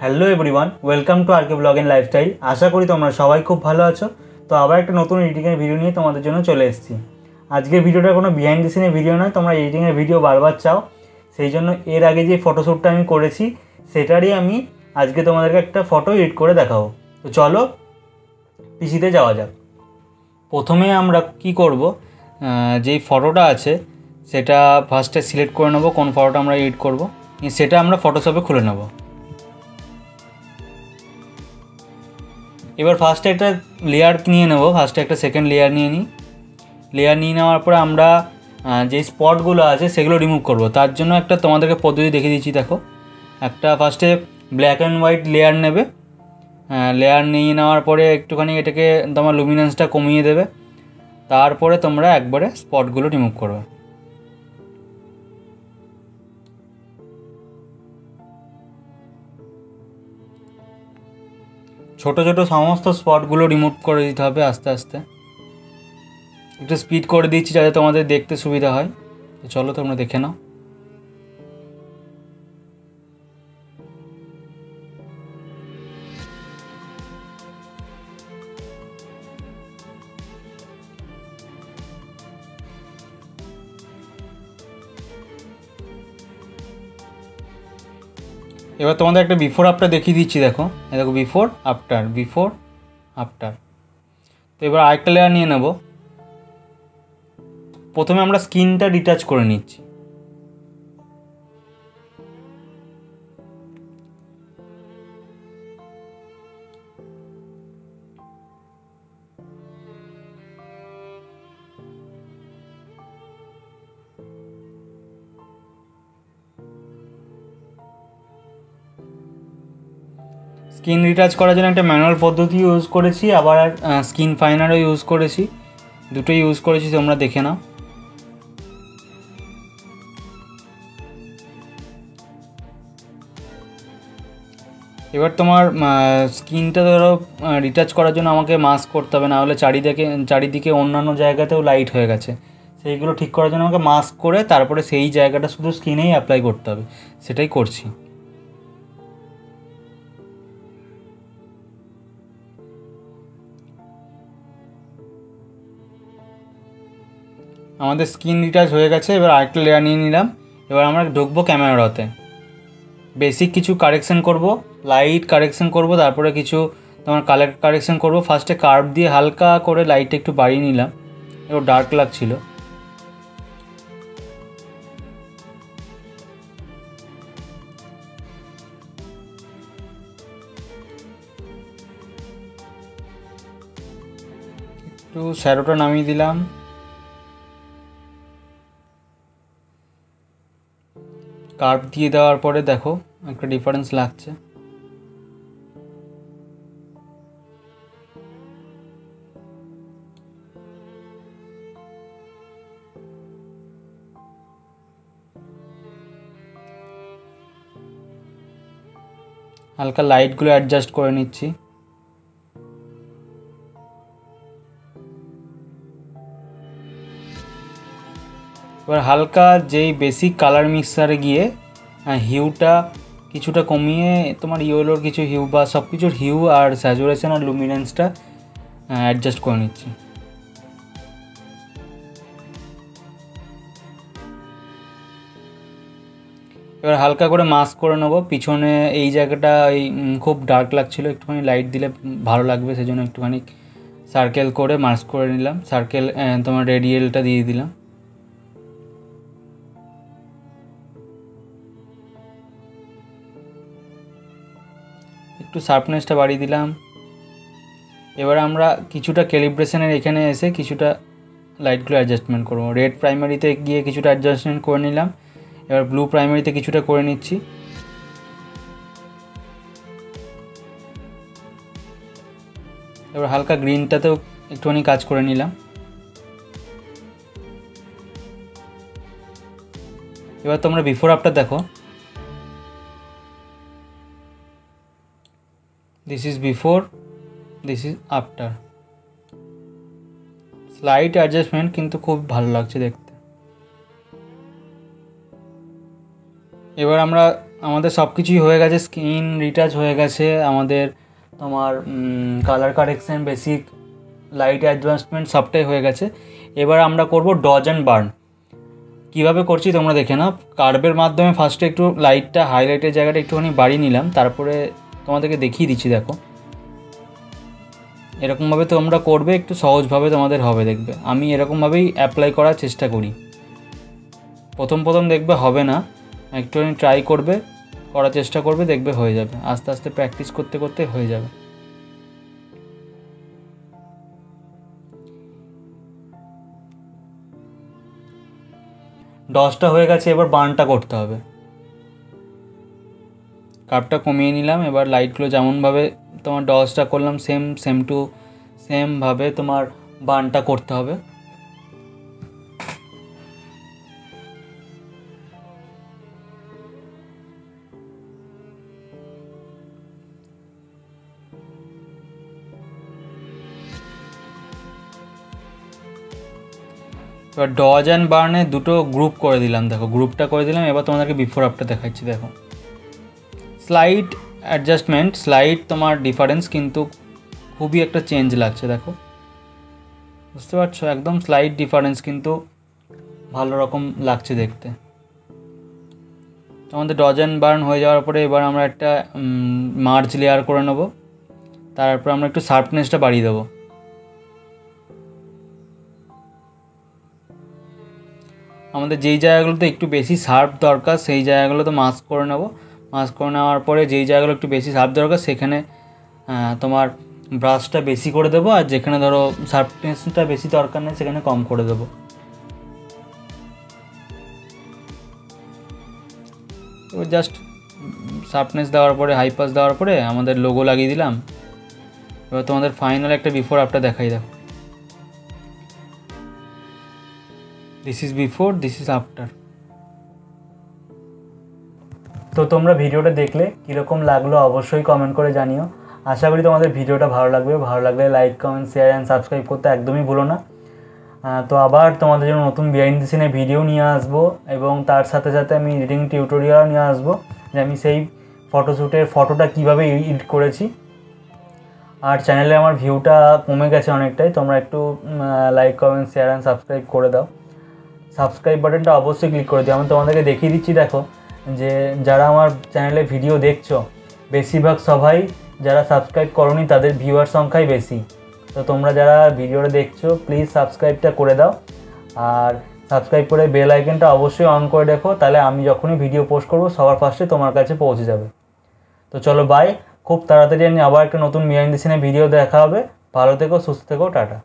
Hello everyone, welcome to RK blog and lifestyle. আশা করি তোমরা সবাই খুব ভালো আছো। তো আবার একটা নতুন এডিটিংয়ের ভিডিও নিয়ে তোমাদের জন্য চলে এসেছি। আজকের ভিডিওটা কোনো বিহাইন্ড দ্য সিনের ভিডিও নয়, তোমরা এডিটিংয়ের ভিডিও বারবার চাও, সেই জন্য এর আগে যে ফটোশ্যুটটা আমি করেছি সেটারই আমি আজকে তোমাদেরকে একটা ফটো এডিট করে দেখাবো। তো চলো পিসিতে যাওয়া যাক। প্রথমে আমরা কি করব, যেই ফটোটা আছে সেটা ফার্স্টে সিলেক্ট করে নেবো, কোন ফটোটা আমরা এডিট করব সেটা আমরা ফটোশপে খুলে নেব। এবার ফার্স্টে একটা লেয়ার নিয়ে নেব, ফার্স্টে একটা সেকেন্ড লেয়ার নিয়ে নিই। লেয়ার নিয়ে নেওয়ার পরে আমরা যে স্পটগুলো আছে সেগুলো রিমুভ করব। তার জন্য একটা তোমাদেরকে পদ্ধতি দেখিয়ে দিচ্ছি। দেখো, একটা ফার্স্টে ব্ল্যাক অ্যান্ড হোয়াইট লেয়ার নেবে। লেয়ার নিয়ে নেওয়ার পরে একটুখানি এটাকে তোমার লুমিনেন্সটা কমিয়ে দেবে, তারপরে তোমরা একবারে স্পটগুলো রিমুভ করবে। ছোট ছোট সমস্ত স্পটগুলো রিমুভ করে দিতে হবে আস্তে আস্তে। একটু স্পিড করে দিচ্ছি যাতে তোমাদের দেখতে সুবিধা হয়। তো চলো তোমরা দেখে নাও। এবার তোমাদের একটা বিফোর আফটার দেখিয়ে দিচ্ছি। দেখো, দেখো বিফোর আফটার। তো এবার আরেকটা লেয়ার নিয়ে নেব। প্রথমে আমরা স্কিনটা ডিটাচ করে নিচ্ছি। স্কিন রিটাচ করার জন্য একটা ম্যানুয়াল পদ্ধতি ইউজ করেছি, আবার স্কিন ফাইনারও ইউজ করেছি, দুটোই ইউজ করেছি, তোমরা দেখে নাও। এবার তোমার স্কিনটা ধরো রিটাচ করার জন্য আমাকে মাস্ক করতে হবে, না হলে চারিদিকে অন্যান্য জায়গাতেও লাইট হয়ে গেছে, সেইগুলো ঠিক করার জন্য আমাকে মাস্ক করে তারপরে সেই জায়গাটা শুধু স্কিনেই অ্যাপ্লাই করতে হবে, সেটাই করছি। আমাদের স্কিন রিটাচ হয়ে গেছে। এবার আরেকটা লেয়ার নিয়ে নিলাম। এবার আমরা ঢুকবো ক্যামেরাতে, বেসিক কিছু কারেকশন করব, লাইট কারেকশন করব, তারপরে কিছু তোমার কালার কারেকশন করব। ফার্স্টে কার্ভ দিয়ে হালকা করে লাইটটা একটু বাড়িয়ে নিলাম, এবার ডার্ক লাগছিল। একটু শ্যাডোটা নামিয়ে দিলাম। কার্ভ দিয়ে দেওয়ার পরে দেখো একটা ডিফারেন্স লাগছে। হালকা লাইটগুলো অ্যাডজাস্ট করে নিচ্ছি। এবার হালকা যেই বেসিক কালার মিক্সারে গিয়ে হিউটা কিছুটা কমিয়ে তোমার ইয়েলোর কিছু হিউ বা সব কিছুর হিউ আর স্যাচুরেশন আর লুমিনেন্সটা অ্যাডজাস্ট করে নিচ্ছি। এবার হালকা করে মাস্ক করে নেবো পিছনে এই জায়গাটা, এই খুব ডার্ক লাগছিলো, একটুখানি লাইট দিলে ভালো লাগবে, সেজন্য একটুখানি সার্কেল করে মাস্ক করে নিলাম। সার্কেল তোমার রেডিয়েলটা দিয়ে দিলাম। একটু শার্পনেসটা বাড়িয়ে দিলাম। এবার আমরা কিছুটা ক্যালিব্রেশনের এখানে এসে কিছুটা লাইটগুলো অ্যাডজাস্টমেন্ট করবো। রেড প্রাইমারিতে গিয়ে কিছুটা অ্যাডজাস্টমেন্ট করে নিলাম। এবার ব্লু প্রাইমারিতে কিছুটা করে নিচ্ছি। এবার হালকা গ্রিনটাতেও একটুখানি কাজ করে নিলাম। এবার তোমরা বিফোর আফটার দেখো, this is before, this is after. Slight adjustment, কিন্তু খুব ভালো লাগছে দেখতে। এবার আমরা আমাদের সব কিছুই হয়ে গেছে, স্কিন রিটাচ হয়ে গেছে আমাদের, তোমার colour correction, basic light adjustment সবটাই হয়ে গেছে। এবার আমরা করব ডজ অ্যান্ড বার্ন। কীভাবে করছি তোমরা দেখে নাও। কার্ভের মাধ্যমে ফার্স্টে একটু লাইটটা, হাইলাইটের জায়গাটা একটুখানি বাড়িয়ে নিলাম, তারপরে তোমাদেরকে দেখিয়ে দিচ্ছি। দেখো এরকমভাবে তোমরা করবে, একটু সহজভাবে তোমাদের হবে, দেখবে আমি এরকমভাবেই অ্যাপ্লাই করার চেষ্টা করি। প্রথম দেখবে হবে না, একটুখানি ট্রাই করবে, করার চেষ্টা করবে, দেখবে হয়ে যাবে। আস্তে আস্তে প্র্যাকটিস করতে করতে হয়ে যাবে। ডজটা হয়ে গেছে, এবার বার্নটা করতে হবে। কার্ভটা কমিয়ে নিলাম, এবার লাইটগুলো যেমনভাবে তোমার ডজটা করলাম সেম টু সেমভাবে তোমার বার্নটা করতে হবে। এবার ডজ অ্যান্ড বার্নে দুটো গ্রুপ করে দিলাম, দেখো গ্রুপটা করে দিলাম। এবার তোমাদেরকে বিফোর আফটার দেখাচ্ছি। দেখো স্লাইট অ্যাডজাস্টমেন্ট, স্লাইট তোমার ডিফারেন্স, কিন্তু খুবই একটা চেঞ্জ লাগছে। দেখো বুঝতে পারছো, একদম স্লাইট ডিফারেন্স, কিন্তু ভালো রকম লাগছে দেখতে। আমাদের ডজ অ্যান্ড বার্ন হয়ে যাওয়ার পরে এবার আমরা একটা মার্জ লেয়ার করে নেব, তারপর আমরা একটু শার্পনেসটা বাড়িয়ে দেবো। আমাদের যেই জায়গাগুলোতে একটু বেশি শার্প দরকার সেই জায়গাগুলোতে মাস্ক করে নেব। মাস্ক করে নেওয়ার পরে যেই জায়গাগুলো একটু বেশি শার্প দরকার সেখানে তোমার ব্রাশটা বেশি করে দেবো, আর যেখানে ধরো শার্পনেসটা বেশি দরকার নেই সেখানে কম করে দেবো। এবার জাস্ট শার্পনেস দেওয়ার পরে, হাইপাস দেওয়ার পরে আমাদের লোগো লাগিয়ে দিলাম। এবার তোমাদের ফাইনাল একটা বিফোর আফটার দেখাই। দেখো this is before, this is after. তো তোমরা ভিডিওটা দেখলে কীরকম লাগলো অবশ্যই কমেন্ট করে জানিও। আশা করি তোমাদের ভিডিওটা ভালো লাগবে। ভালো লাগলে like, comment, share and subscribe করতে একদমই ভুলো না। তো আবার তোমাদের জন্য নতুন বিহাইন্ড দ্য সিনে ভিডিও নিয়ে আসবো, এবং তার সাথে সাথে আমি এডিটিং টিউটোরিয়াল নিয়ে আসবো, যে আমি সেই ফটোশ্যুটের ফটোটা কীভাবে এডিট করেছি। আর চ্যানেলে আমার ভিউটা কমে গেছে অনেকটাই, তোমরা একটু like, comment, share and subscribe করে দাও। সাবস্ক্রাইব বাটনটা অবশ্যই ক্লিক করে দিও। আমি তোমাদেরকে দেখিয়ে দিচ্ছি। দেখো যে যারা আমার চ্যানেলে ভিডিও দেখছো, বেশিরভাগ সবাই যারা সাবস্ক্রাইব করোনি তাদের ভিউয়ার সংখ্যাই বেশি। তো তোমরা যারা ভিডিওটা দেখছো প্লিজ সাবস্ক্রাইবটা করে দাও, আর সাবস্ক্রাইব করে বেল আইকনটা অবশ্যই অন করে দেখো, তাহলে আমি যখনই ভিডিও পোস্ট করবো সবার ফার্স্টে তোমার কাছে পৌঁছে যাবে। তো চলো বাই, খুব তাড়াতাড়ি আমি আবার একটা নতুন বিহাইন্ড দ্য সিনে ভিডিও দেখা হবে। ভালো থেকো, সুস্থ থেকো, টাটা।